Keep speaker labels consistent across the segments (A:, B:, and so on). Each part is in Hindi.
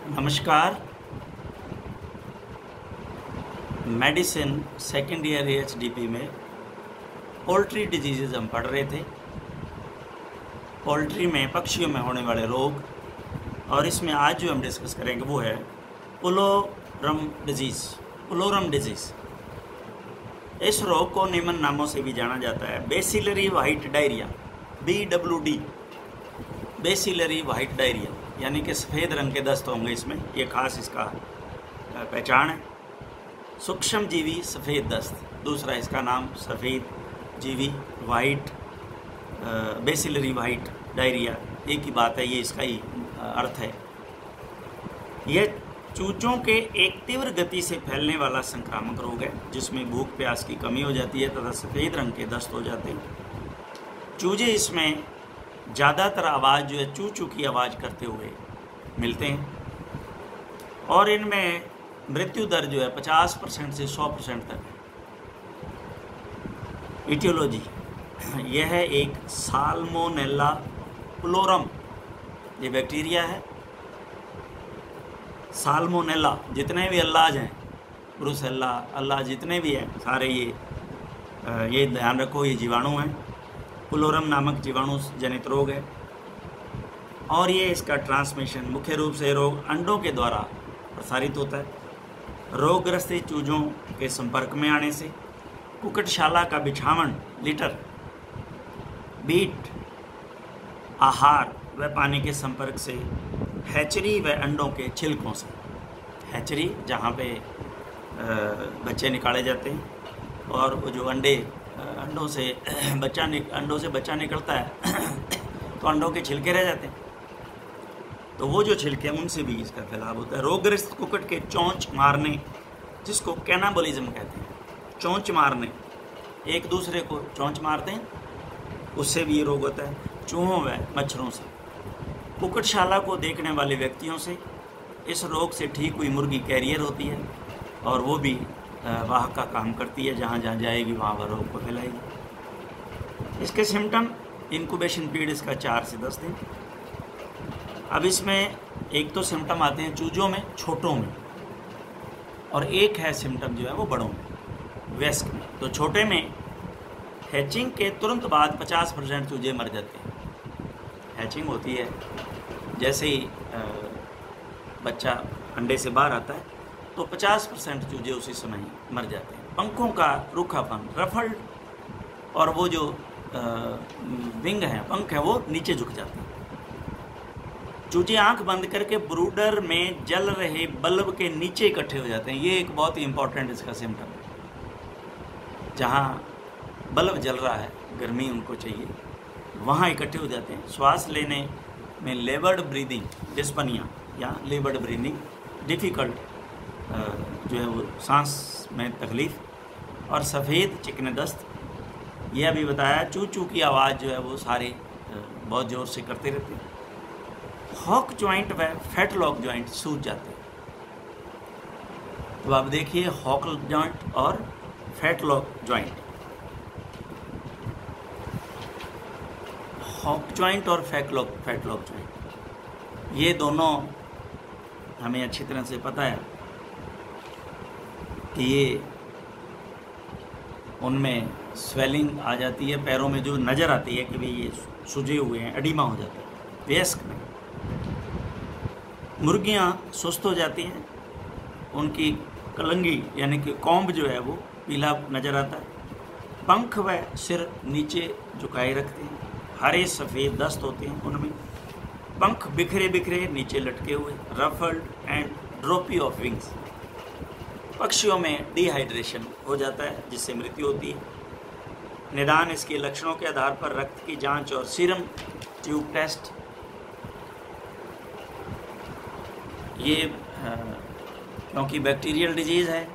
A: नमस्कार। मेडिसिन सेकेंड ईयर एचडीपी में पोल्ट्री डिजीज़ हम पढ़ रहे थे। पोल्ट्री में पक्षियों में होने वाले रोग, और इसमें आज जो हम डिस्कस करेंगे वो है पुलोरम डिजीज़। इस रोग को निम्न नामों से भी जाना जाता है। Bacillary white diarrhoea, BWD, bacillary white diarrhoea, यानी कि सफ़ेद रंग के दस्त होंगे इसमें, ये खास इसका पहचान है। सूक्ष्म जीवी सफ़ेद दस्त, दूसरा इसका नाम सफ़ेद जीवी वाइट, बेसिलरी वाइट डायरिया, एक ही बात है, ये इसका ही अर्थ है। यह चूचों के एक तीव्र गति से फैलने वाला संक्रामक रोग है जिसमें भूख प्यास की कमी हो जाती है तथा सफ़ेद रंग के दस्त हो जाते हैं। चूजे इसमें ज़्यादातर आवाज़ जो है चू चू की आवाज़ करते हुए मिलते हैं, और इनमें मृत्यु दर जो है 50% से 100% तक है। इटियोलॉजी, यह है एक साल्मोनेला पुलोरम, ये बैक्टीरिया है। साल्मोनेला, जितने भी अल्लाज हैं, ब्रुसेल्ला, अल्लाह जितने भी हैं सारे, ये ध्यान रखो, ये जीवाणु हैं। पुलोरम नामक जीवाणु जनित रोग है, और ये इसका ट्रांसमिशन मुख्य रूप से रोग अंडों के द्वारा प्रसारित होता है। रोगग्रस्त चूजों के संपर्क में आने से, कुक्कुटशाला का बिछावन, लिटर, बीट, आहार व पानी के संपर्क से, हैचरी व अंडों के छिलकों से। हैचरी जहाँ पे बच्चे निकाले जाते हैं, और वो जो अंडों से बच्चा निकलता है तो अंडों के छिलके रह जाते हैं, तो वो जो छिलके हैं उनसे भी इसका फैलाव होता है। रोगग्रस्त कुक्कुट के चोंच मारने, जिसको कैनाबलिज्म कहते हैं, चोंच मारने, एक दूसरे को चोंच मारते हैं, उससे भी ये रोग होता है। चूहों व मच्छरों से, कुक्कुटशाला को देखने वाले व्यक्तियों से। इस रोग से ठीक हुई मुर्गी कैरियर होती है, और वो भी वाहक का काम करती है, जहाँ जहाँ जाएगी वहाँ वह रोग को फैलाएगी। इसके सिम्टम, इंक्यूबेशन पीरियड इसका 4 से 10 दिन। अब इसमें एक तो सिम्टम आते हैं चूजों में, छोटों में, और एक है सिम्टम जो है वो बड़ों में, वयस्क में। तो छोटे में हैचिंग के तुरंत बाद 50% चूजे मर जाते हैं। हैचिंग होती है, जैसे ही बच्चा अंडे से बाहर आता है तो 50% चूजे उसी समय ही मर जाते हैं। पंखों का रूखापन, रफल्ड, और वो जो विंग है, पंख है, वो नीचे झुक जाते हैं। चूजे आंख बंद करके ब्रूडर में जल रहे बल्ब के नीचे इकट्ठे हो जाते हैं। ये एक बहुत ही इंपॉर्टेंट इसका सिम्टम है। जहाँ बल्ब जल रहा है, गर्मी उनको चाहिए, वहाँ इकट्ठे हो जाते हैं। श्वास लेने में लेबर्ड ब्रीदिंग, डिस्पनिया या लेबर्ड ब्रीदिंग, डिफ़िकल्ट जो है वो सांस में तकलीफ़, और सफ़ेद चिकने दस्त। यह भी बताया, चू चू की आवाज़ जो है वो सारे बहुत ज़ोर से करते रहते हैं। हॉक जॉइंट व फैटलॉक जॉइंट सूज जाते हैं। तो आप देखिए, हॉक जॉइंट और फैटलॉक जॉइंट, हॉक जॉइंट और फैटलॉक जॉइंट, ये दोनों हमें अच्छी तरह से पता है कि ये उनमें स्वेलिंग आ जाती है, पैरों में जो नज़र आती है कि भाई ये सूजे हुए हैं, एडिमा हो जाता है। वयस्क में मुर्गियाँ सुस्त हो जाती हैं, उनकी कलंगी यानी कि कॉम्ब जो है वो पीला नज़र आता है। पंख व सिर नीचे झुकाए रखते हैं, हरे सफ़ेद दस्त होते हैं उनमें। पंख बिखरे बिखरे नीचे लटके हुए, ruffled and droopy of wings. पक्षियों में डिहाइड्रेशन हो जाता है, जिससे मृत्यु होती है। निदान, इसके लक्षणों के आधार पर रक्त की जांच और सीरम ट्यूब टेस्ट। ये क्योंकि बैक्टीरियल डिजीज़ है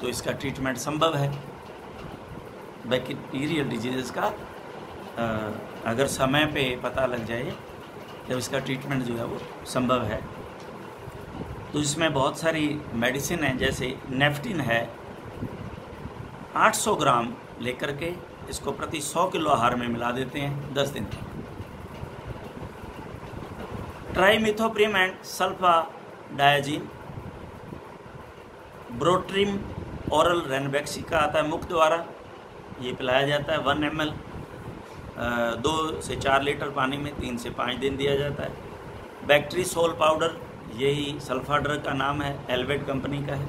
A: तो इसका ट्रीटमेंट संभव है। बैक्टीरियल डिजीज़ का अगर समय पे पता लग जाए तो इसका ट्रीटमेंट जो है वो संभव है। तो इसमें बहुत सारी मेडिसिन है, जैसे नेफ्टिन है, 800 ग्राम लेकर के इसको प्रति 100 किलो आहार में मिला देते हैं 10 दिन तक। ट्राइमिथोप्रिम एंड सल्फा डायाजीन। ब्रोट्रिम ओरल रेनबैक्सिका आता है मुख द्वारा, ये पिलाया जाता है 1 ml 2 से 4 लीटर पानी में 3 से 5 दिन दिया जाता है। बैक्ट्रीसोल पाउडर, यही सल्फा ड्रग का नाम है, एल्वेट कंपनी का है।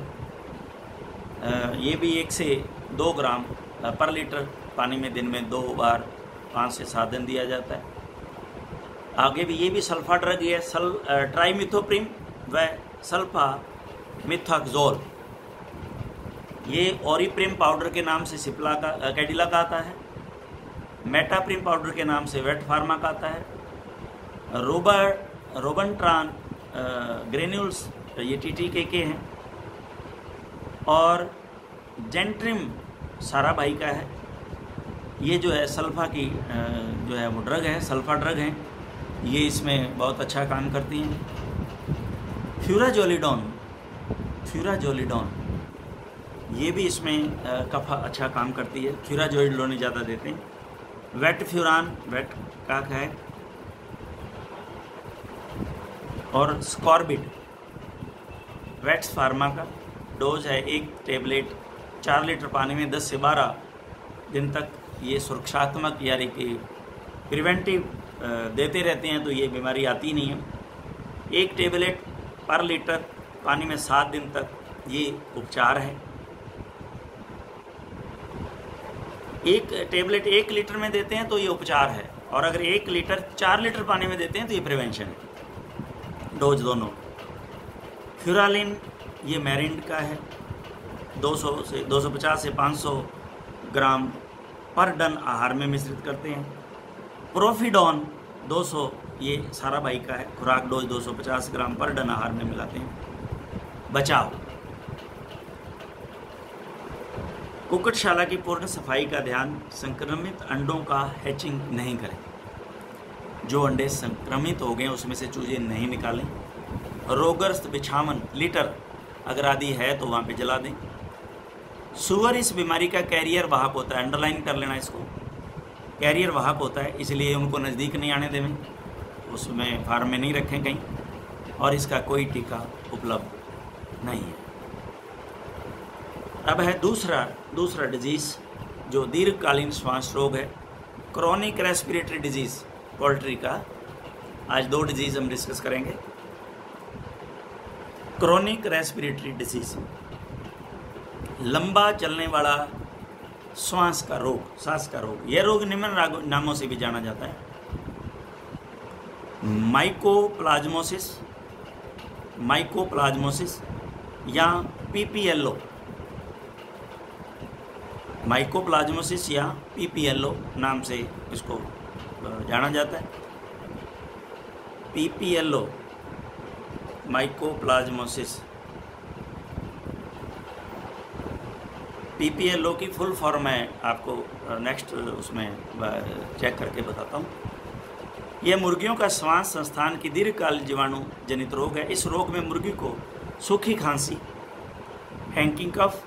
A: ये भी 1 से 2 ग्राम पर लीटर पानी में दिन में 2 बार 5 से 7 दिन दिया जाता है। आगे भी ये भी सल्फा ड्रग ही है, ट्राइमिथोप्रिम व सल्फा मिथाक्सोल। ये ओरिप्रिम पाउडर के नाम से सिप्ला का कैडिला का आता है। मेटाप्रिम पाउडर के नाम से वेट फार्मा का आता है। रोबनट्रान ग्रेन्यूल्स, ये टीटीके के हैं। और जेंट्रिम सारा भाई का है। ये जो है सल्फा की जो है वो ड्रग है, सल्फा ड्रग है, ये इसमें बहुत अच्छा काम करती हैं। फ्यूराजोलिडोन ये भी इसमें कफ अच्छा काम करती है, फ्यूराजोलिडोन ज़्यादा देते हैं। वेटफ्यूरान, वेट का है। और स्कॉर्बिड वेट्स फार्मा का, डोज है 1 टेबलेट 4 लीटर पानी में 10 से 12 दिन तक। ये सुरक्षात्मक यानी कि प्रिवेंटिव देते रहते हैं, तो ये बीमारी आती नहीं है। 1 टेबलेट पर लीटर पानी में 7 दिन तक, ये उपचार है। 1 टेबलेट 1 लीटर में देते हैं तो ये उपचार है, और अगर 1 लीटर 4 लीटर पानी में देते हैं तो ये प्रिवेंशन है, डोज दोनों। फ्यूरालिन, ये मैरिंड का है, 250 से 500 ग्राम पर डन आहार में मिश्रित करते हैं। प्रोफिडॉन 200, ये सारा भाई का है, खुराक डोज 250 ग्राम पर डन आहार में मिलाते हैं। बचाव, कुक्कुटशाला की पूर्ण सफाई का ध्यान, संक्रमित अंडों का हैचिंग नहीं करें। जो अंडे संक्रमित हो गए उसमें से चूजे नहीं निकालें। रोगग्रस्त बिछावन, लीटर अगर आदि है तो वहाँ पे जला दें। सुअर इस बीमारी का कैरियर वाहक होता है, अंडरलाइन कर लेना इसको, कैरियर वाहक होता है, इसलिए उनको नज़दीक नहीं आने देवें, उसमें फार्म में नहीं रखें कहीं, और इसका कोई टीका उपलब्ध नहीं है। अब है दूसरा डिजीज़ जो दीर्घकालीन श्वास रोग है, क्रॉनिक रेस्पिरेटरी डिजीज़ पोल्ट्री का। आज 2 डिजीज़ हम डिस्कस करेंगे। क्रॉनिक रेस्पिरेटरी डिजीज़, लंबा चलने वाला सांस का रोग। यह रोग निम्न नामों से भी जाना जाता है। माइकोप्लाज्मोसिस या पीपीएलओ। माइकोप्लाज्मोसिस या पीपीएलओ नाम से इसको जाना जाता है। PPLO, mycoplasmosis. पीपीएलओ की फुल फॉर्म मैं आपको नेक्स्ट उसमें चेक करके बताता हूँ। यह मुर्गियों का श्वास संस्थान की दीर्घकाल जीवाणु जनित रोग है। इस रोग में मुर्गी को सूखी खांसी, हैंकिंग कफ,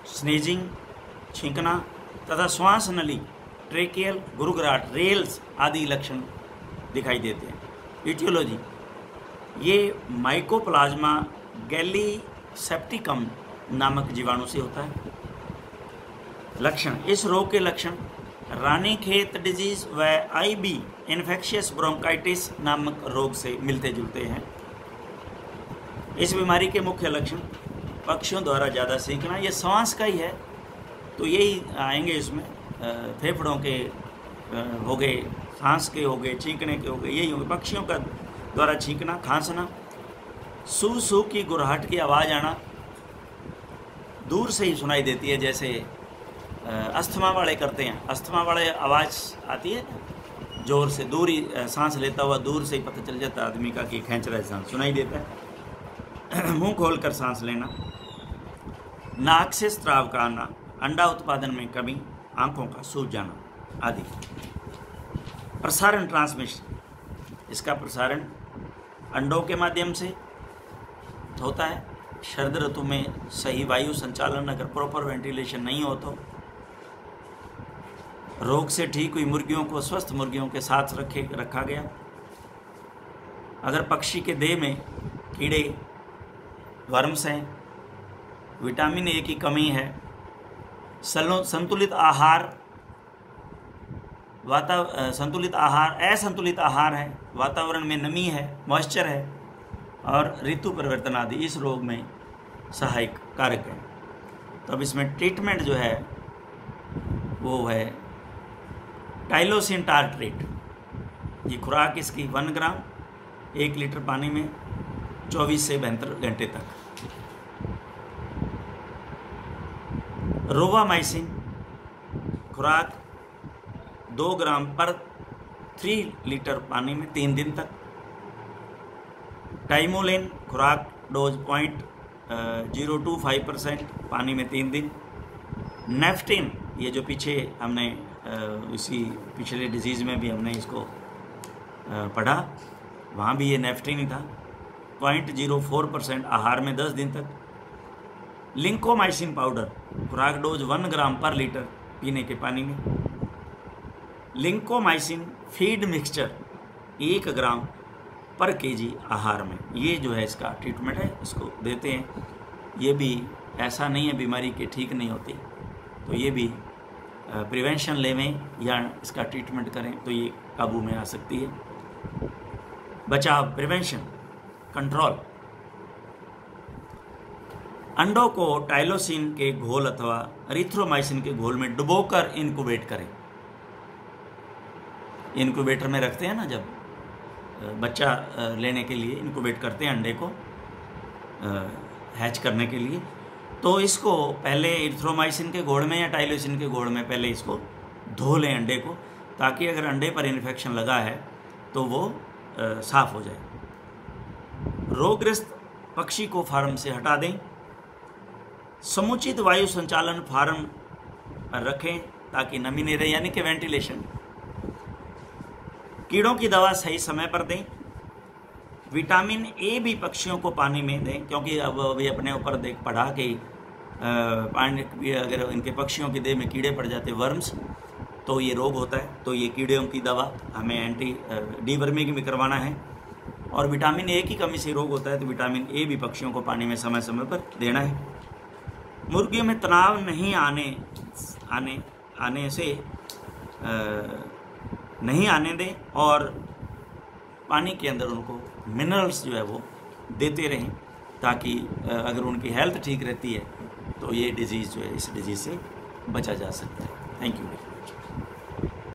A: स्नीजिंग, छींकना तथा श्वास नली, ट्रेकियल, गुरगुराहट, रेल्स आदि लक्षण दिखाई देते हैं। इटियोलॉजी, ये माइकोप्लाज्मा गैलीसेप्टिकम नामक जीवाणु से होता है। लक्षण, इस रोग के लक्षण रानीखेत डिजीज व आईबी इन्फेक्शियस ब्रोंकाइटिस नामक रोग से मिलते जुलते हैं। इस बीमारी के मुख्य लक्षण पक्षियों द्वारा ज़्यादा सींचना, ये सांस का ही है तो यही आएंगे इसमें। फेफड़ों के हो गए, सांस के हो गए, छींकने के हो गए, यही होंगे। पक्षियों का द्वारा छींकना, खांसना, सू सू की गुरहाट की आवाज़ आना दूर से ही सुनाई देती है, जैसे अस्थमा वाले करते हैं। अस्थमा वाले आवाज़ आती है ज़ोर से, दूर ही सांस लेता हुआ दूर से ही पता चल जाता है आदमी का कि खींच रहा है, सांस सुनाई देता है। मुंह खोलकर सांस लेना, नाक से स्राव का आना, अंडा उत्पादन में कमी, आंखों का सूज जाना आदि। प्रसारण, ट्रांसमिशन, इसका प्रसारण अंडों के माध्यम से होता है। शरद ऋतु में सही वायु संचालन, अगर प्रॉपर वेंटिलेशन नहीं हो तो रोग से ठीक हुई मुर्गियों को स्वस्थ मुर्गियों के साथ रखा गया। अगर पक्षी के देह में कीड़े वर्म्स हैं, विटामिन ए की कमी है, संतुलित आहार असंतुलित आहार है, वातावरण में नमी है, मॉइस्चर है, और ऋतु परिवर्तन आदि इस रोग में सहायक कारक है। तो अब इसमें ट्रीटमेंट जो है वो है टाइलोसिन टार्ट्रेट। ये खुराक इसकी 1 ग्राम 1 लीटर पानी में 24 से 72 घंटे तक। रोवामाइसिन खुराक 2 ग्राम पर 3 लीटर पानी में 3 दिन तक। टाइमोलिन खुराक डोज 0.025% पानी में 3 दिन। नेफ्टिन, ये जो पीछे हमने इसी पिछले डिजीज़ में भी हमने इसको पढ़ा, वहाँ भी ये नेफ्टिन ही था, 0.04% आहार में 10 दिन तक। लिंकोमाइसिन पाउडर खुराक डोज 1 ग्राम पर लीटर पीने के पानी में। लिंकोमाइसिन फीड मिक्सचर 1 ग्राम पर केजी आहार में। ये जो है इसका ट्रीटमेंट है, इसको देते हैं। ये भी ऐसा नहीं है बीमारी के ठीक नहीं होती, तो ये भी प्रिवेंशन लेवें या इसका ट्रीटमेंट करें तो ये काबू में आ सकती है। बचाव, प्रिवेंशन, कंट्रोल। अंडों को टाइलोसिन के घोल अथवा एरिथ्रोमाइसिन के घोल में डुबोकर इनक्यूबेट करें। इनक्यूबेटर में रखते हैं ना, जब बच्चा लेने के लिए इनक्यूबेट करते हैं अंडे को हैच करने के लिए, तो इसको पहले एरिथ्रोमाइसिन के घोल में या टाइलोसिन के घोल में पहले इसको धो लें अंडे को, ताकि अगर अंडे पर इन्फेक्शन लगा है तो वो साफ हो जाए। रोगग्रस्त पक्षी को फार्म से हटा दें। समुचित वायु संचालन फार्म पर रखें ताकि नमी नहीं रहे, यानी कि वेंटिलेशन। कीड़ों की दवा सही समय पर दें। विटामिन ए भी पक्षियों को पानी में दें, क्योंकि अब अभी अपने ऊपर पढ़ा कि पानी अगर इनके पक्षियों की देह में कीड़े पड़ जाते, वर्म्स, तो ये रोग होता है। तो ये कीड़ों की दवा हमें एंटी डीवर्मिंग भी करवाना है। और विटामिन ए की कमी से रोग होता है, तो विटामिन ए भी पक्षियों को पानी में समय समय पर देना है। मुर्गियों में तनाव नहीं आने दें, और पानी के अंदर उनको मिनरल्स जो है वो देते रहें, ताकि अगर उनकी हेल्थ ठीक रहती है तो ये डिजीज़ जो है, इस डिजीज़ से बचा जा सकता है। Thank you.